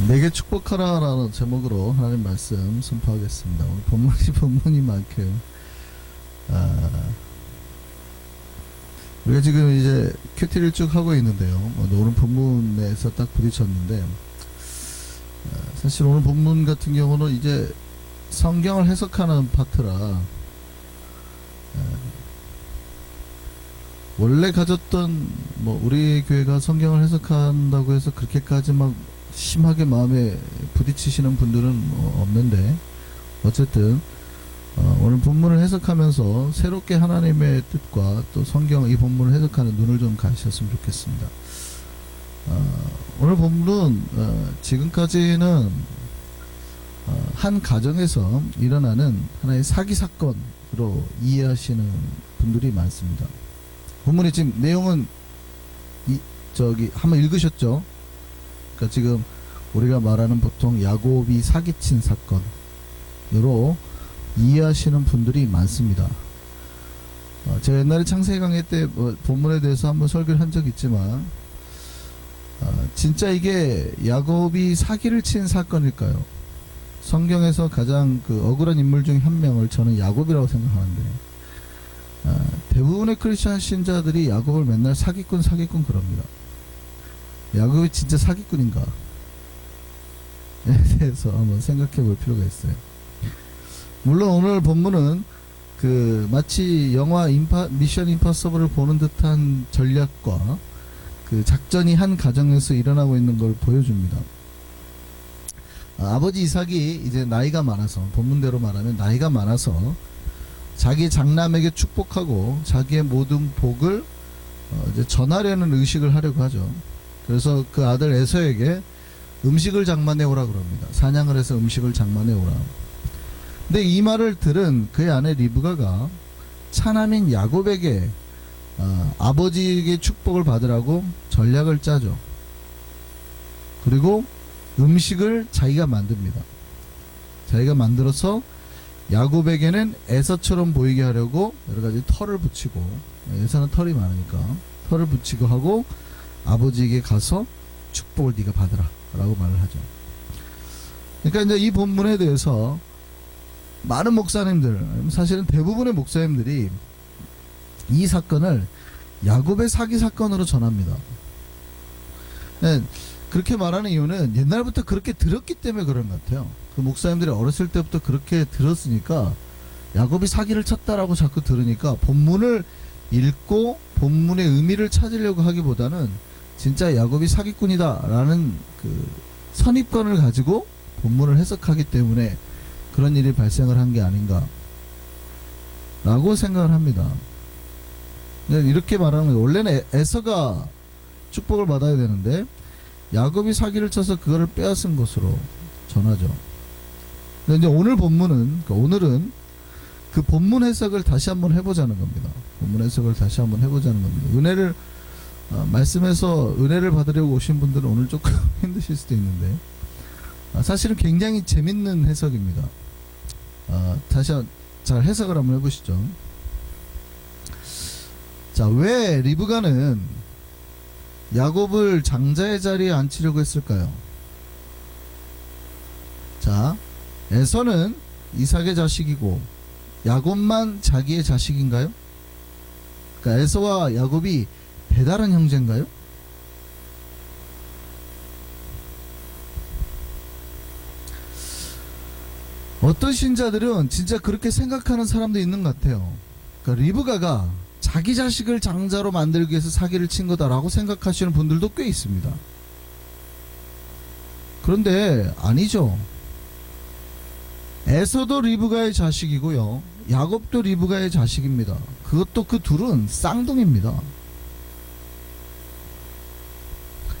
내게 축복하라라는 제목으로 하나님 말씀 선포하겠습니다. 오늘 본문이만큼 우리가 지금 이제 큐티를 쭉 하고 있는데요. 오늘 본문에서 딱 부딪혔는데 사실 오늘 본문 같은 경우는 이제 성경을 해석하는 파트라 원래 가졌던 우리 교회가 성경을 해석한다고 해서 그렇게까지 막 심하게 마음에 부딪히시는 분들은 없는데 어쨌든 오늘 본문을 해석하면서 새롭게 하나님의 뜻과 또 성경 이 본문을 해석하는 눈을 좀 가지셨으면 좋겠습니다. 오늘 본문은 지금까지는 한 가정에서 일어나는 하나의 사기 사건으로 이해하시는 분들이 많습니다. 본문의 지금 내용은 한번 읽으셨죠? 그러니까 지금 우리가 말하는 보통 야곱이 사기친 사건으로 이해하시는 분들이 많습니다. 제가 옛날에 창세기 강의 때 본문에 대해서 한번 설교를 한 적이 있지만 진짜 이게 야곱이 사기를 친 사건일까요? 성경에서 가장 억울한 인물 중 한 명을 저는 야곱이라고 생각하는데 대부분의 크리스천 신자들이 야곱을 맨날 사기꾼 그럽니다. 야곱이 진짜 사기꾼인가? 에 대해서 한번 생각해 볼 필요가 있어요. 물론 오늘 본문은 마치 영화 미션 임파서블을 보는 듯한 전략과 작전이 한 가정에서 일어나고 있는 걸 보여줍니다. 아버지 이삭이 이제 나이가 많아서, 본문대로 말하면 나이가 많아서 자기 장남에게 축복하고 자기의 모든 복을 이제 전하려는 의식을 하려고 하죠. 그래서 그 아들 에서에게 음식을 장만해 오라 그럽니다. 사냥을 해서 음식을 장만해 오라. 근데 이 말을 들은 그의 아내 리브가가 차남인 야곱에게 아버지에게 축복을 받으라고 전략을 짜죠. 그리고 음식을 자기가 만듭니다. 자기가 만들어서 야곱에게는 에서처럼 보이게 하려고 여러가지 털을 붙이고, 에서는 털이 많으니까 털을 붙이고 하고 아버지에게 가서 축복을 네가 받으라 라고 말을 하죠. 그러니까 이제 이 본문에 대해서 많은 목사님들, 사실은 대부분의 목사님들이 이 사건을 야곱의 사기 사건으로 전합니다. 네, 그렇게 말하는 이유는 옛날부터 그렇게 들었기 때문에 그런 것 같아요. 그 목사님들이 어렸을 때부터 그렇게 들었으니까 야곱이 사기를 쳤다라고 자꾸 들으니까 본문을 읽고 본문의 의미를 찾으려고 하기보다는 진짜 야곱이 사기꾼이다 라는 선입관을 가지고 본문을 해석하기 때문에 그런 일이 발생을 한 게 아닌가 라고 생각을 합니다. 이렇게 말하는 거예요. 원래는 에서가 축복을 받아야 되는데 야곱이 사기를 쳐서 그거를 빼앗은 것으로 전하죠. 근데 이제 오늘 본문은, 오늘은 그 본문 해석을 다시 한번 해보자는 겁니다. 본문 해석을 다시 한번 해보자는 겁니다. 말씀에서 은혜를 받으려고 오신 분들은 오늘 조금 힘드실 수도 있는데 사실은 굉장히 재밌는 해석입니다. 다시 잘 해석을 한번 해보시죠. 자, 왜 리브가는 야곱을 장자의 자리에 앉히려고 했을까요? 자, 에서는 이삭의 자식이고 야곱만 자기의 자식인가요? 그러니까 에서와 야곱이 배다른 형제인가요? 어떤 신자들은 진짜 그렇게 생각하는 사람도 있는 것 같아요. 그러니까 리브가가 자기 자식을 장자로 만들기 위해서 사기를 친 거다라고 생각하시는 분들도 꽤 있습니다. 그런데 아니죠. 에서도 리브가의 자식이고요, 야곱도 리브가의 자식입니다. 그것도 그 둘은 쌍둥이입니다.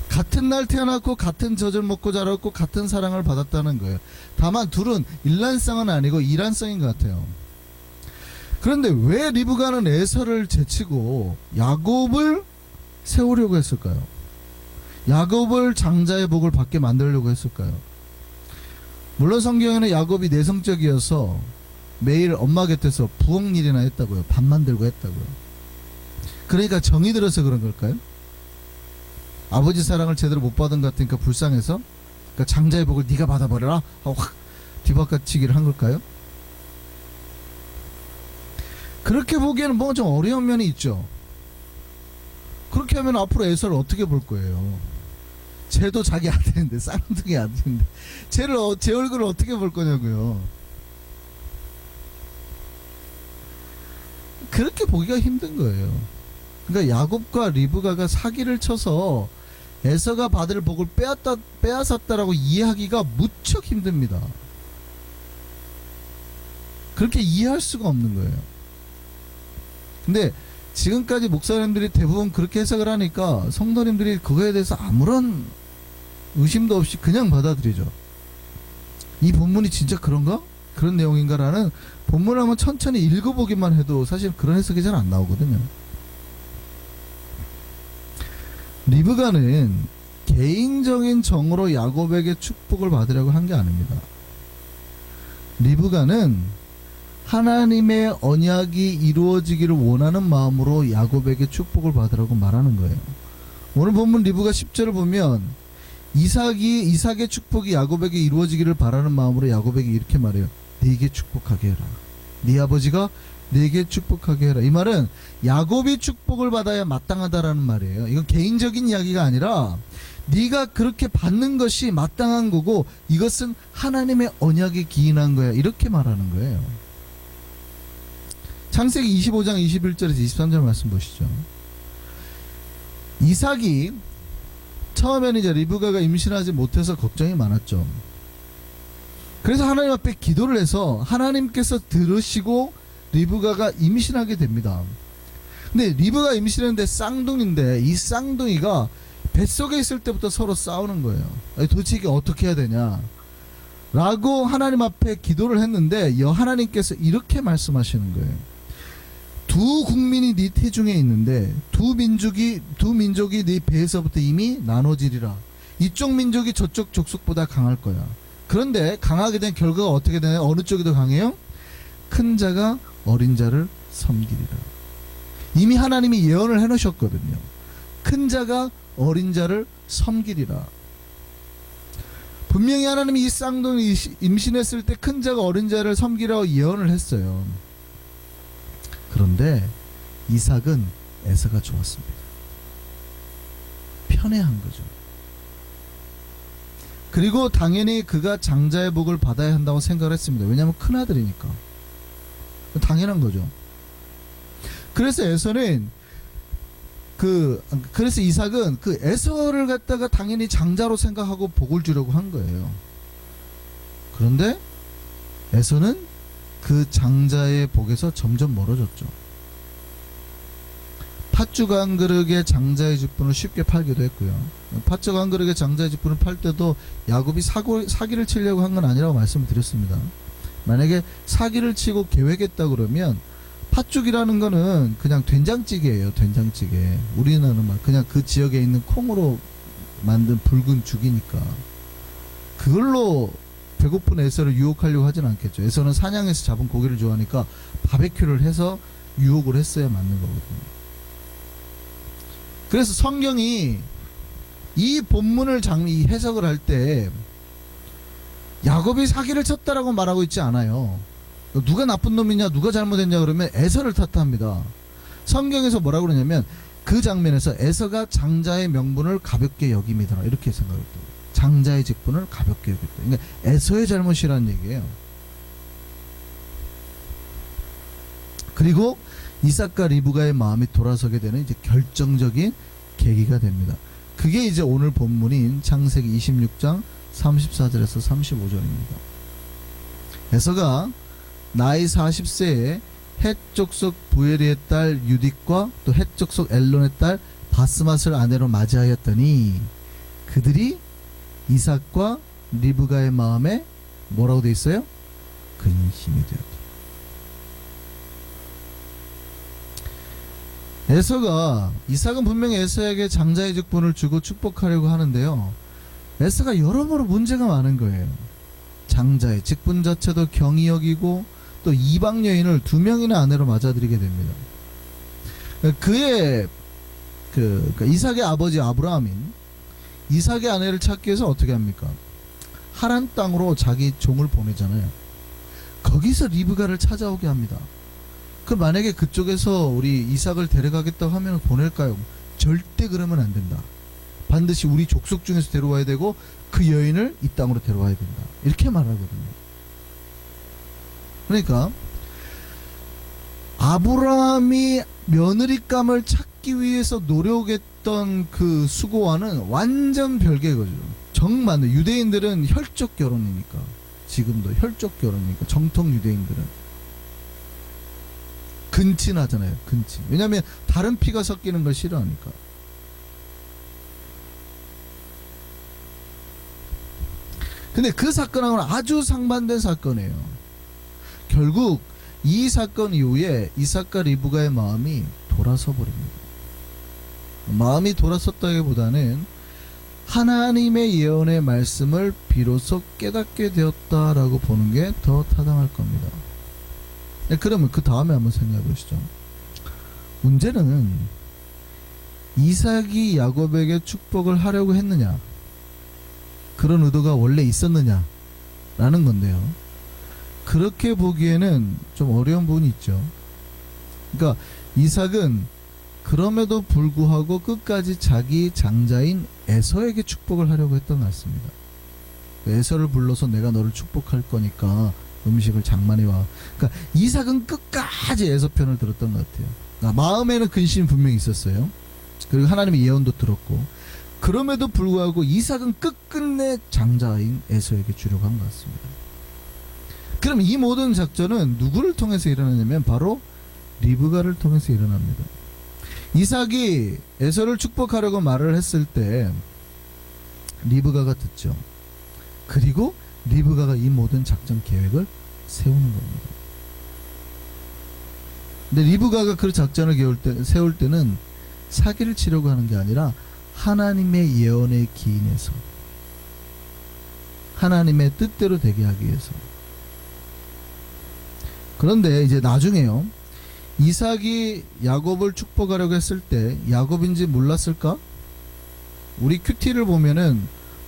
같은 날 태어났고 같은 젖을 먹고 자랐고 같은 사랑을 받았다는 거예요. 다만 둘은 일란성은 아니고 이란성인 것 같아요. 그런데 왜 리브가는 에서를 제치고 야곱을 세우려고 했을까요? 야곱을 장자의 복을 받게 만들려고 했을까요? 물론 성경에는 야곱이 내성적이어서 매일 엄마 곁에서 부엌일이나 했다고요. 밥 만들고 했다고요. 그러니까 정이 들어서 그런 걸까요? 아버지 사랑을 제대로 못 받은 것 같으니까 불쌍해서 그러니까 장자의 복을 네가 받아버려라 하고 확 뒤바꿔치기를 한 걸까요? 그렇게 보기에는 뭔가 좀 어려운 면이 있죠. 그렇게 하면 앞으로 에서를 어떻게 볼 거예요? 쟤도 자기 아들인데, 쌍둥이 아들인데 제 얼굴을 어떻게 볼 거냐고요. 그렇게 보기가 힘든 거예요. 그러니까 야곱과 리브가가 사기를 쳐서 에서가 받을 복을 빼앗았다라고 이해하기가 무척 힘듭니다. 그렇게 이해할 수가 없는 거예요. 근데 지금까지 목사님들이 대부분 그렇게 해석을 하니까 성도님들이 그거에 대해서 아무런 의심도 없이 그냥 받아들이죠. 이 본문이 진짜 그런가? 그런 내용인가라는 본문을 한번 천천히 읽어보기만 해도 사실 그런 해석이 잘 안 나오거든요. 리브가는 개인적인 정으로 야곱에게 축복을 받으려고 한 게 아닙니다. 리브가는 하나님의 언약이 이루어지기를 원하는 마음으로 야곱에게 축복을 받으라고 말하는 거예요. 오늘 본문 리브가 10절을 보면 이삭의 축복이 야곱에게 이루어지기를 바라는 마음으로 야곱에게 이렇게 말해요. 네게 축복하게 해라. 네 아버지가 네게 축복하게 해라. 이 말은 야곱이 축복을 받아야 마땅하다라는 말이에요. 이건 개인적인 이야기가 아니라 네가 그렇게 받는 것이 마땅한 거고 이것은 하나님의 언약에 기인한 거야. 이렇게 말하는 거예요. 창세기 25장 21절에서 23절 말씀 보시죠. 이삭이 처음에는 이제 리브가가 임신하지 못해서 걱정이 많았죠. 그래서 하나님 앞에 기도를 해서 하나님께서 들으시고 리브가가 임신하게 됩니다. 근데 리브가 임신했는데 쌍둥이인데 이 쌍둥이가 뱃속에 있을 때부터 서로 싸우는 거예요. 도대체 이게 어떻게 해야 되냐 라고 하나님 앞에 기도를 했는데 하나님께서 이렇게 말씀하시는 거예요. 두 국민이 네 태중에 있는데 두 민족이 네 배에서부터 이미 나눠지리라. 이쪽 민족이 저쪽 족속보다 강할 거야. 그런데 강하게 된 결과가 어떻게 되나요? 어느 쪽이 더 강해요? 큰 자가 어린 자를 섬기리라. 이미 하나님이 예언을 해놓으셨거든요. 큰 자가 어린 자를 섬기리라. 분명히 하나님이 이 쌍둥이 임신했을 때 큰 자가 어린 자를 섬기라고 예언을 했어요. 그런데 이삭은 에서가 좋았습니다. 편애한 거죠. 그리고 당연히 그가 장자의 복을 받아야 한다고 생각을 했습니다. 왜냐하면 큰아들이니까. 당연한 거죠. 그래서 그래서 이삭은 그 에서를 갖다가 당연히 장자로 생각하고 복을 주려고 한 거예요. 그런데 에서는 그 장자의 복에서 점점 멀어졌죠. 팥죽 한 그릇의 장자의 직분을 쉽게 팔기도 했고요. 팥죽 한 그릇의 장자의 직분을 팔 때도 야곱이 사기를 치려고 한 건 아니라고 말씀을 드렸습니다. 만약에 사기를 치고 계획했다 그러면 팥죽이라는 거는 그냥 된장찌개예요. 된장찌개. 우리나라는 막 그냥 그 지역에 있는 콩으로 만든 붉은 죽이니까 그걸로 배고픈 에서를 유혹하려고 하진 않겠죠. 에서는 사냥해서 잡은 고기를 좋아하니까 바베큐를 해서 유혹을 했어야 맞는 거거든요. 그래서 성경이 이 본문을 해석을 할 때 야곱이 사기를 쳤다라고 말하고 있지 않아요. 누가 나쁜 놈이냐 누가 잘못했냐 그러면 에서를 탓합니다. 성경에서 뭐라고 그러냐면 그 장면에서 에서가 장자의 명분을 가볍게 여김이더라 이렇게 생각했다고. 장자의 직분을 가볍게 여겼다. 그러니까 에서의 잘못이라는 얘기예요. 그리고 이삭과 리브가의 마음이 돌아서게 되는 이제 결정적인 계기가 됩니다. 그게 이제 오늘 본문인 창세기 26장 34절에서 35절입니다. 에서가 나이 40세에 헷 족속 부에리의 딸 유딕과 또 헷 족속 엘론의 딸 바스맛을 아내로 맞이하였더니 그들이 이삭과 리브가의 마음에 뭐라고 돼 있어요? 근심이 되었다. 이삭은 분명히 에서에게 장자의 직분을 주고 축복하려고 하는데요. 에서가 여러모로 문제가 많은 거예요. 장자의 직분 자체도 경히 여기고 또 이방 여인을 2명이나 아내로 맞아들이게 됩니다. 이삭의 아버지 아브라함인 이삭의 아내를 찾기 위해서 어떻게 합니까? 하란 땅으로 자기 종을 보내잖아요. 거기서 리브가를 찾아오게 합니다. 그 만약에 그쪽에서 우리 이삭을 데려가겠다고 하면 보낼까요? 절대 그러면 안 된다. 반드시 우리 족속 중에서 데려와야 되고 그 여인을 이 땅으로 데려와야 된다. 이렇게 말하거든요. 그러니까 아브라함이 며느리감을 찾기 위해서 노력했던 그 수고와는 완전 별개의 거죠. 정말 유대인들은 혈족 결혼이니까, 지금도 혈족 결혼이니까, 정통 유대인들은 근친하잖아요. 근친. 왜냐하면 다른 피가 섞이는 걸 싫어하니까. 근데 그 사건하고는 아주 상반된 사건이에요. 결국 이 사건 이후에 이삭과 리브가의 마음이 돌아서 버립니다. 마음이 돌아섰다기보다는 하나님의 예언의 말씀을 비로소 깨닫게 되었다라고 보는 게 더 타당할 겁니다. 그러면 그 다음에 한번 생각해 보시죠. 문제는 이삭이 야곱에게 축복을 하려고 했느냐, 그런 의도가 원래 있었느냐 라는 건데요. 그렇게 보기에는 좀 어려운 부분이 있죠. 그러니까 이삭은 그럼에도 불구하고 끝까지 자기 장자인 에서에게 축복을 하려고 했던 것 같습니다. 에서를 불러서 내가 너를 축복할 거니까 음식을 장만해 와. 그러니까 이삭은 끝까지 에서 편을 들었던 것 같아요. 그러니까 마음에는 근심이 분명히 있었어요. 그리고 하나님의 예언도 들었고, 그럼에도 불구하고 이삭은 끝끝내 장자인 에서에게 주려고 한 것 같습니다. 그럼 이 모든 작전은 누구를 통해서 일어나냐면 바로 리브가를 통해서 일어납니다. 이삭이 에서를 축복하려고 말을 했을 때 리브가가 듣죠. 그리고 리브가가 이 모든 작전 계획을 세우는 겁니다. 근데 리브가가 그 작전을 세울 때는 사기를 치려고 하는 게 아니라 하나님의 예언에 기인해서 하나님의 뜻대로 되게 하기 위해서. 그런데 이제 나중에요, 이삭이 야곱을 축복하려고 했을 때 야곱인지 몰랐을까? 우리 큐티를 보면은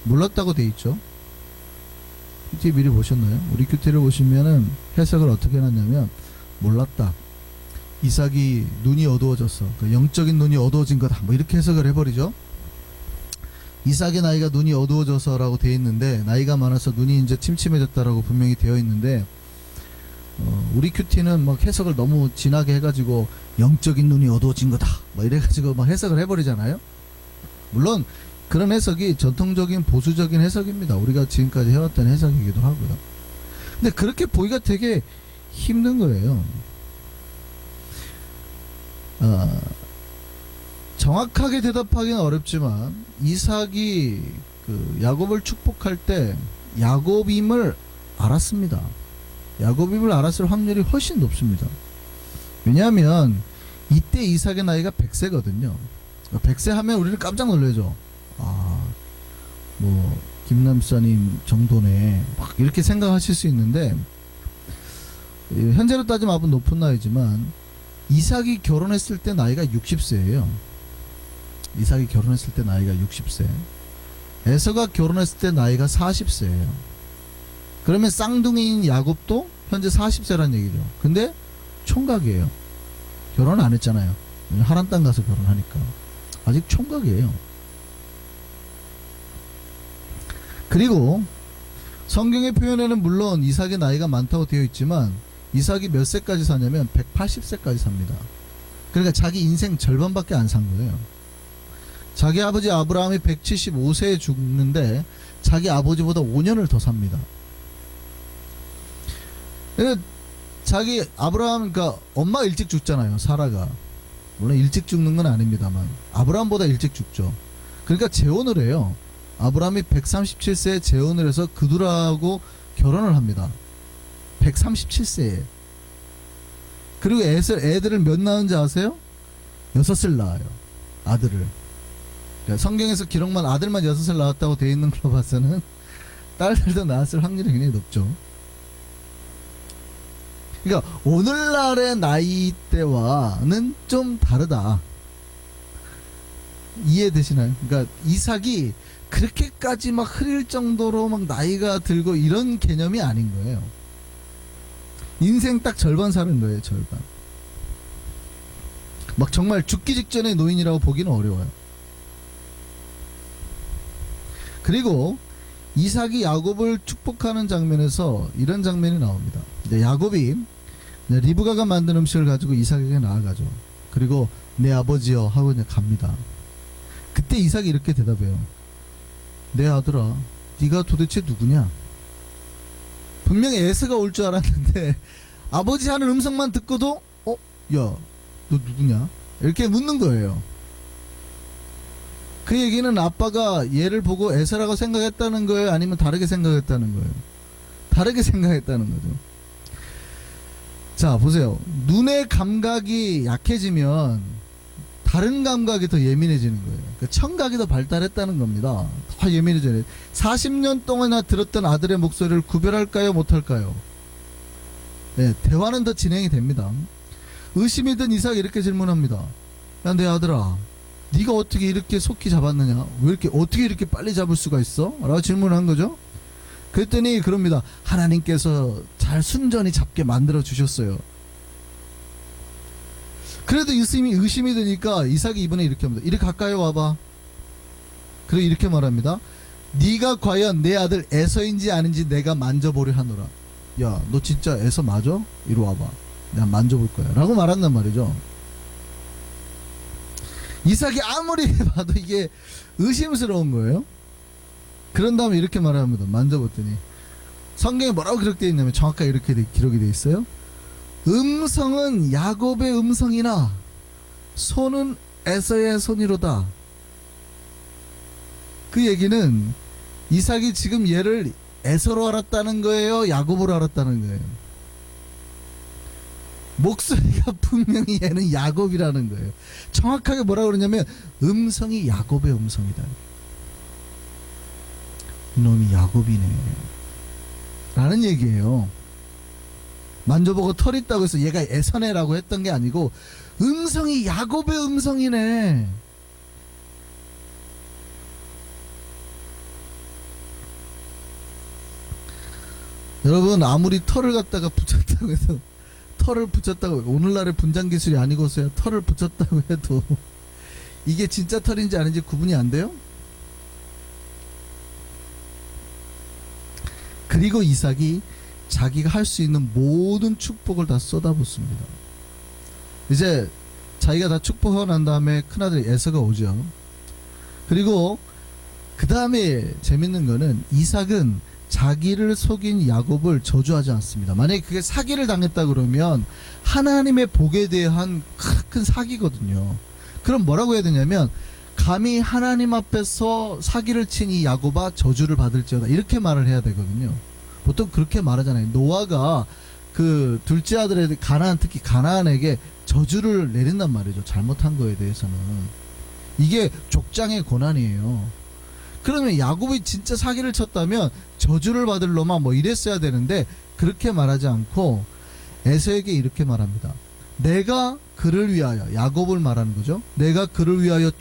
몰랐다고 돼 있죠. 큐티 미리 보셨나요? 우리 큐티를 보시면은 해석을 어떻게 해놨냐면, 몰랐다, 이삭이 눈이 어두워졌어, 그러니까 영적인 눈이 어두워진 거다, 뭐 이렇게 해석을 해버리죠. 이삭의 나이가 눈이 어두워져서라고 되어 있는데, 나이가 많아서 눈이 이제 침침해졌다라고 분명히 되어 있는데, 우리 큐티는 막 해석을 너무 진하게 해가지고 영적인 눈이 어두워진 거다 뭐 이래가지고 막 해석을 해버리잖아요. 물론 그런 해석이 전통적인 보수적인 해석입니다. 우리가 지금까지 해왔던 해석이기도 하고요. 근데 그렇게 보기가 되게 힘든 거예요. 정확하게 대답하기는 어렵지만 이삭이 그 야곱을 축복할 때 야곱임을 알았습니다. 야곱임을 알았을 확률이 훨씬 높습니다. 왜냐하면 이때 이삭의 나이가 100세거든요. 100세 하면 우리는 깜짝 놀라죠. 아, 뭐 김남사님 정도네 막 이렇게 생각하실 수 있는데, 현재로 따지면 아주 높은 나이지만 이삭이 결혼했을 때 나이가 60세예요. 이삭이 결혼했을 때 나이가 60세, 에서가 결혼했을 때 나이가 40세예요. 그러면 쌍둥이인 야곱도 현재 40세란 얘기죠. 근데 총각이에요. 결혼 안 했잖아요. 하란 땅 가서 결혼하니까 아직 총각이에요. 그리고 성경의 표현에는 물론 이삭의 나이가 많다고 되어 있지만 이삭이 몇 세까지 사냐면 180세까지 삽니다. 그러니까 자기 인생 절반밖에 안 산 거예요. 자기 아버지 아브라함이 175세에 죽는데 자기 아버지보다 5년을 더 삽니다. 자기 아브라함, 그러니까 엄마가 일찍 죽잖아요. 사라가. 물론 일찍 죽는 건 아닙니다만 아브라함보다 일찍 죽죠. 그러니까 재혼을 해요. 아브라함이 137세에 재혼을 해서 그들하고 결혼을 합니다. 137세에. 그리고 애들을 몇 낳은지 아세요? 6을 낳아요. 아들을. 그러니까 성경에서 기록만 아들만 6을 낳았다고 되어 있는 걸로 봐서는 딸들도 낳았을 확률이 굉장히 높죠. 그러니까 오늘날의 나이대와는 좀 다르다. 이해되시나요? 그러니까 이삭이 그렇게까지 막 흐릴 정도로 막 나이가 들고 이런 개념이 아닌 거예요. 인생 딱 절반 사는 거예요, 절반. 막 정말 죽기 직전의 노인이라고 보기는 어려워요. 그리고 이삭이 야곱을 축복하는 장면에서 이런 장면이 나옵니다. 야곱이 리브가가 만든 음식을 가지고 이삭에게 나아가죠. 그리고 내 아버지여 하고 이제 갑니다. 그때 이삭이 이렇게 대답해요. 내 아들아, 네가 도대체 누구냐? 분명히 에서가 올 줄 알았는데 아버지 하는 음성만 듣고도 야, 너 누구냐? 이렇게 묻는 거예요. 그 얘기는 아빠가 얘를 보고 에서라고 생각했다는 거예요? 아니면 다르게 생각했다는 거예요? 다르게 생각했다는 거죠. 자, 보세요. 눈의 감각이 약해지면 다른 감각이 더 예민해지는 거예요. 그러니까 청각이 더 발달했다는 겁니다. 더 예민해져요. 40년 동안이나 들었던 아들의 목소리를 구별할까요? 못할까요? 네, 대화는 더 진행이 됩니다. 의심이 든 이삭이 이렇게 질문합니다. 야, 내 아들아, 네가 어떻게 이렇게 속히 잡았느냐? 왜 이렇게 어떻게 이렇게 빨리 잡을 수가 있어? 라고 질문을 한 거죠. 그랬더니 그럽니다. 하나님께서 잘 순전히 잡게 만들어 주셨어요. 그래도 의심이 드니까 이삭이 이번에 이렇게 합니다. 이리 가까이 와봐. 그리고 이렇게 말합니다. 네가 과연 내 아들 에서인지 아닌지 내가 만져보려 하노라. 야, 너 진짜 에서 맞아? 이리 와봐. 내가 만져볼 거야. 라고 말한단 말이죠. 이삭이 아무리 봐도 이게 의심스러운 거예요. 그런 다음에 이렇게 말합니다. 만져봤더니 성경에 뭐라고 기록되어 있냐면 정확하게 이렇게 기록이 되어 있어요. 음성은 야곱의 음성이나 손은 에서의 손이로다. 그 얘기는 이삭이 지금 얘를 에서로 알았다는 거예요? 야곱으로 알았다는 거예요? 목소리가 분명히 얘는 야곱이라는 거예요. 정확하게 뭐라고 그러냐면 음성이 야곱의 음성이다. 이놈이 야곱이네 라는 얘기예요. 만져보고 털 있다고 해서 얘가 에서네라고 했던 게 아니고 음성이 야곱의 음성이네. 여러분, 아무리 털을 갖다가 붙였다고 해서 털을 붙였다고, 오늘날의 분장 기술이 아니고서야 털을 붙였다고 해도 이게 진짜 털인지 아닌지 구분이 안 돼요? 그리고 이삭이 자기가 할 수 있는 모든 축복을 다 쏟아붓습니다. 이제 자기가 다 축복하고 난 다음에 큰아들 에서가 오죠. 그리고 그 다음에 재밌는 거는 이삭은 자기를 속인 야곱을 저주하지 않습니다. 만약에 그게 사기를 당했다 그러면 하나님의 복에 대한 큰 사기거든요. 그럼 뭐라고 해야 되냐면 감히 하나님 앞에서 사기를 친 이 야곱아 저주를 받을지어다, 이렇게 말을 해야 되거든요. 보통 그렇게 말하잖아요. 노아가 그 둘째 아들의 가나안, 특히 가나안에게 저주를 내린단 말이죠. 잘못한 거에 대해서는. 이게 족장의 고난이에요. 그러면 야곱이 진짜 사기를 쳤다면 저주를 받을 놈아 뭐 이랬어야 되는데 그렇게 말하지 않고 에서에게 이렇게 말합니다. 내가 그를 위하여, 야곱을 말하는 거죠. 내가 그를 위하여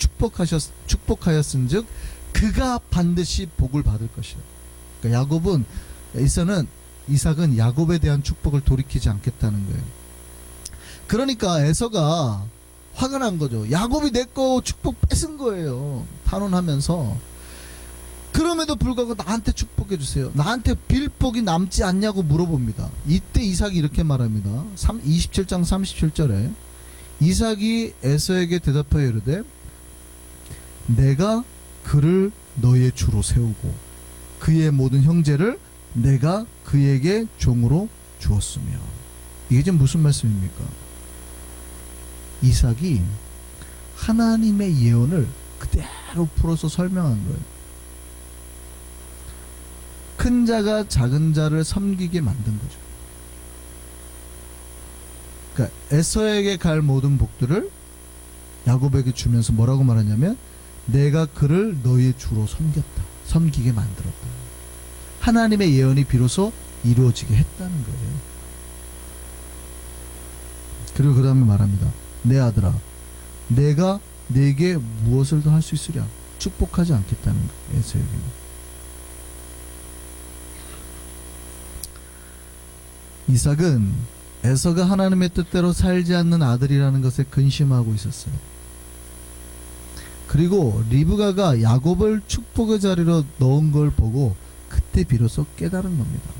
축복하였은즉 그가 반드시 복을 받을 것이다. 그러니까 이삭은 야곱에 대한 축복을 돌이키지 않겠다는 거예요. 그러니까 에서가 화가 난 거죠. 야곱이 내 거 축복 뺏은 거예요. 탄원하면서. 그럼에도 불구하고 나한테 축복해 주세요. 나한테 빌 복이 남지 않냐고 물어봅니다. 이때 이삭이 이렇게 말합니다. 27장 37절에 이삭이 에서에게 대답하여 이르되 내가 그를 너의 주로 세우고 그의 모든 형제를 내가 그에게 종으로 주었으며. 이게 지금 무슨 말씀입니까? 이삭이 하나님의 예언을 그대로 풀어서 설명한 거예요. 큰 자가 작은 자를 섬기게 만든 거죠. 그러니까 에서에게 갈 모든 복들을 야곱에게 주면서 뭐라고 말하냐면 내가 그를 너의 주로 섬기게 만들었다. 하나님의 예언이 비로소 이루어지게 했다는 거예요. 그리고 그 다음에 말합니다. 내 아들아, 내가 네게 무엇을 더 할 수 있으랴? 축복하지 않겠다는 거예요. 에서에게는. 이삭은 에서가 하나님의 뜻대로 살지 않는 아들이라는 것에 근심하고 있었어요. 그리고 리브가가 야곱을 축복의 자리로 넣은 걸 보고 그때 비로소 깨달은 겁니다.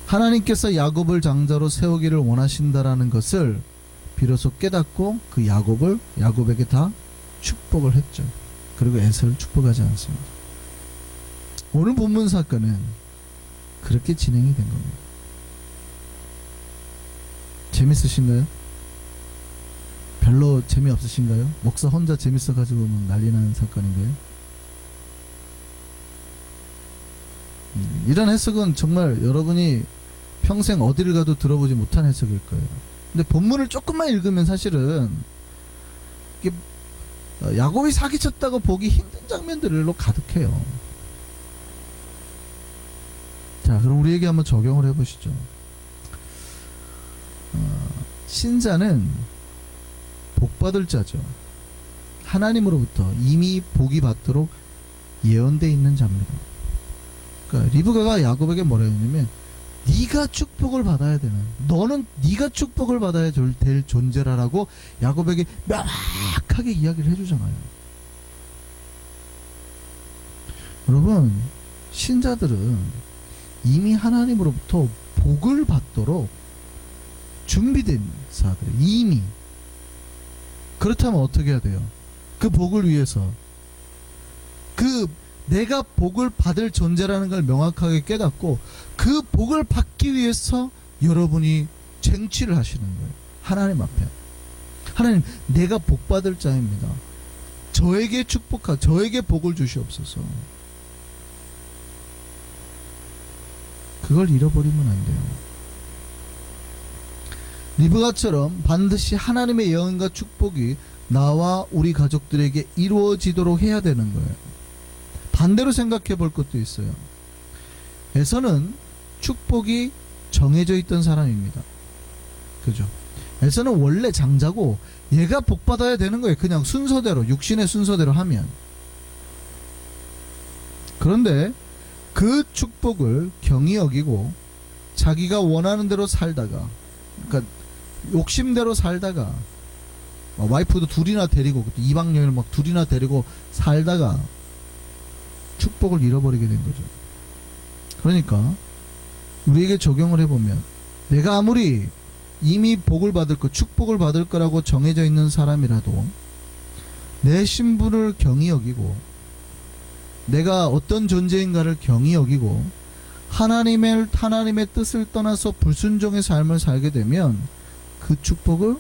하나님께서 야곱을 장자로 세우기를 원하신다라는 것을 비로소 깨닫고 그 야곱에게 다 축복을 했죠. 그리고 에서를 축복하지 않습니다. 오늘 본문 사건은 그렇게 진행이 된 겁니다. 재밌으신가요? 별로 재미없으신가요? 목사 혼자 재밌어가지고 난리 나는 사건인가요? 이런 해석은 정말 여러분이 평생 어디를 가도 들어보지 못한 해석일 거예요. 근데 본문을 조금만 읽으면 사실은 이게 야곱이 사기쳤다고 보기 힘든 장면들로 가득해요. 자, 그럼 우리에게 한번 적용을 해보시죠. 신자는 복받을 자죠. 하나님으로부터 이미 복이 받도록 예언되어 있는 자입니다. 그러니까 리브가가 야곱에게 뭐라 했냐면 네가 축복을 받아야 되는, 너는 네가 축복을 받아야 될 존재라라고 야곱에게 명확하게 이야기를 해주잖아요. 여러분, 신자들은 이미 하나님으로부터 복을 받도록 준비된 자들, 이미. 그렇다면 어떻게 해야 돼요? 그 복을 위해서, 내가 복을 받을 존재라는 걸 명확하게 깨닫고 그 복을 받기 위해서 여러분이 쟁취를 하시는 거예요. 하나님 앞에. 하나님, 내가 복 받을 자입니다. 저에게 저에게 복을 주시옵소서. 그걸 잃어버리면 안 돼요. 리브가처럼 반드시 하나님의 예언과 축복이 나와 우리 가족들에게 이루어지도록 해야 되는 거예요. 반대로 생각해 볼 것도 있어요. 에서는 축복이 정해져 있던 사람입니다. 그죠? 에서는 원래 장자고 얘가 복 받아야 되는 거예요. 그냥 순서대로, 육신의 순서대로 하면. 그런데 그 축복을 경히 여기고 자기가 원하는 대로 살다가, 그러니까 욕심대로 살다가, 와이프도 둘이나 데리고, 이방 여인을 막 둘이나 데리고 살다가 축복을 잃어버리게 된 거죠. 그러니까 우리에게 적용을 해보면, 내가 아무리 이미 복을 받을 거, 축복을 받을 거라고 정해져 있는 사람이라도 내 신분을 경히 여기고 내가 어떤 존재인가를 경히 여기고 하나님의 뜻을 떠나서 불순종의 삶을 살게 되면 그 축복을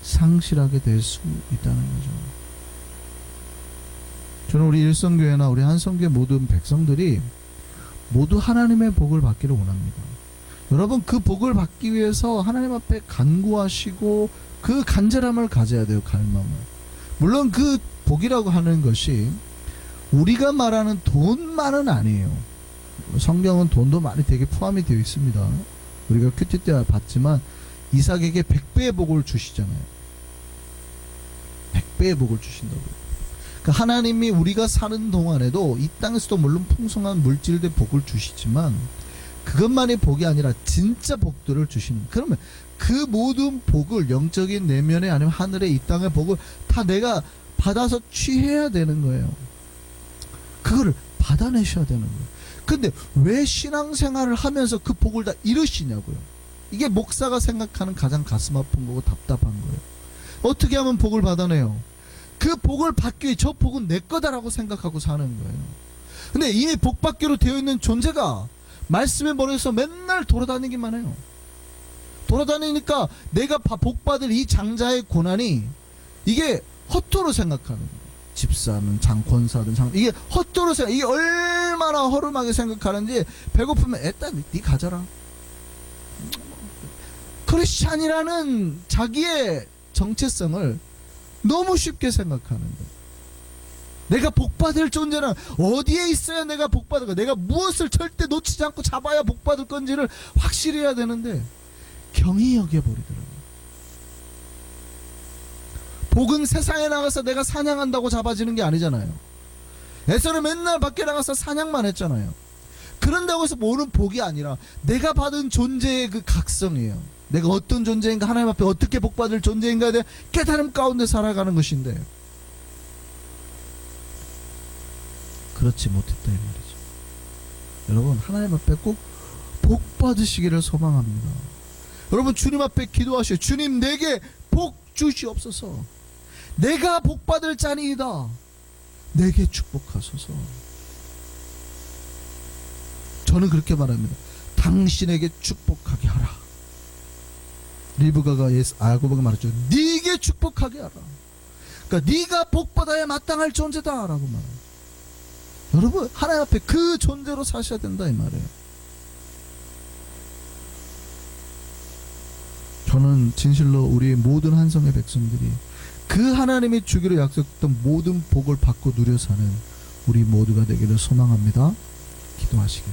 상실하게 될 수 있다는 거죠. 저는 우리 일성교회나 우리 한성교회 모든 백성들이 모두 하나님의 복을 받기를 원합니다. 여러분, 그 복을 받기 위해서 하나님 앞에 간구하시고 그 간절함을 가져야 돼요. 갈망을. 물론 그 복이라고 하는 것이 우리가 말하는 돈만은 아니에요. 성경은 돈도 많이 되게 포함이 되어 있습니다. 우리가 큐티 때 봤지만 이삭에게 100배의 복을 주시잖아요. 100배의 복을 주신다고요. 그러니까 하나님이 우리가 사는 동안에도 이 땅에서도 물론 풍성한 물질의 복을 주시지만 그것만이 복이 아니라 진짜 복들을 주시는 거예요. 그러면 그 모든 복을, 영적인 내면에 아니면 하늘의 이 땅의 복을 다 내가 받아서 취해야 되는 거예요. 그거를 받아내셔야 되는 거예요. 근데 왜 신앙생활을 하면서 그 복을 다 잃으시냐고요. 이게 목사가 생각하는 가장 가슴 아픈 거고 답답한 거예요. 어떻게 하면 복을 받아내요? 그 복을 받기 위해 저 복은 내 거다라고 생각하고 사는 거예요. 근데 이미 복 받기로 되어 있는 존재가 말씀에 머리에서 맨날 돌아다니기만 해요. 돌아다니니까 내가 복 받을 이 장자의 고난이 이게 헛도로 생각하는 거예요. 집사는 장권사든 이게 헛도로 생각, 이게 얼마나 허름하게 생각하는지, 배고프면 일단 네 가져라. 크리스찬이라는 자기의 정체성을 너무 쉽게 생각하는 거예요. 내가 복받을 존재는 어디에 있어야 내가 복받을 까, 내가 무엇을 절대 놓치지 않고 잡아야 복받을 건지를 확실히 해야 되는데 경히 여겨버리더라고요. 복은 세상에 나가서 내가 사냥한다고 잡아지는 게 아니잖아요. 에서는 맨날 밖에 나가서 사냥만 했잖아요. 그런다고 해서 모르는 복이 아니라 내가 받은 존재의 그 각성이에요. 내가 어떤 존재인가, 하나님 앞에 어떻게 복받을 존재인가에 대한 깨달음 가운데 살아가는 것인데 그렇지 못했다 이 말이죠. 여러분, 하나님 앞에 꼭 복받으시기를 소망합니다. 여러분, 주님 앞에 기도하시오. 주님, 내게 복 주시옵소서. 내가 복받을 자니이다. 내게 축복하소서. 저는 그렇게 말합니다. 당신에게 축복하게 하라. 리브가가 야고보가 말했죠. 네게 축복하게 하라. 그러니까 네가 복받아야 마땅할 존재다라고 말해요. 여러분, 하나님 앞에 그 존재로 사셔야 된다 이 말이에요. 저는 진실로 우리 모든 한성의 백성들이 그 하나님이 주기로 약속했던 모든 복을 받고 누려 사는 우리 모두가 되기를 소망합니다. 기도하시길.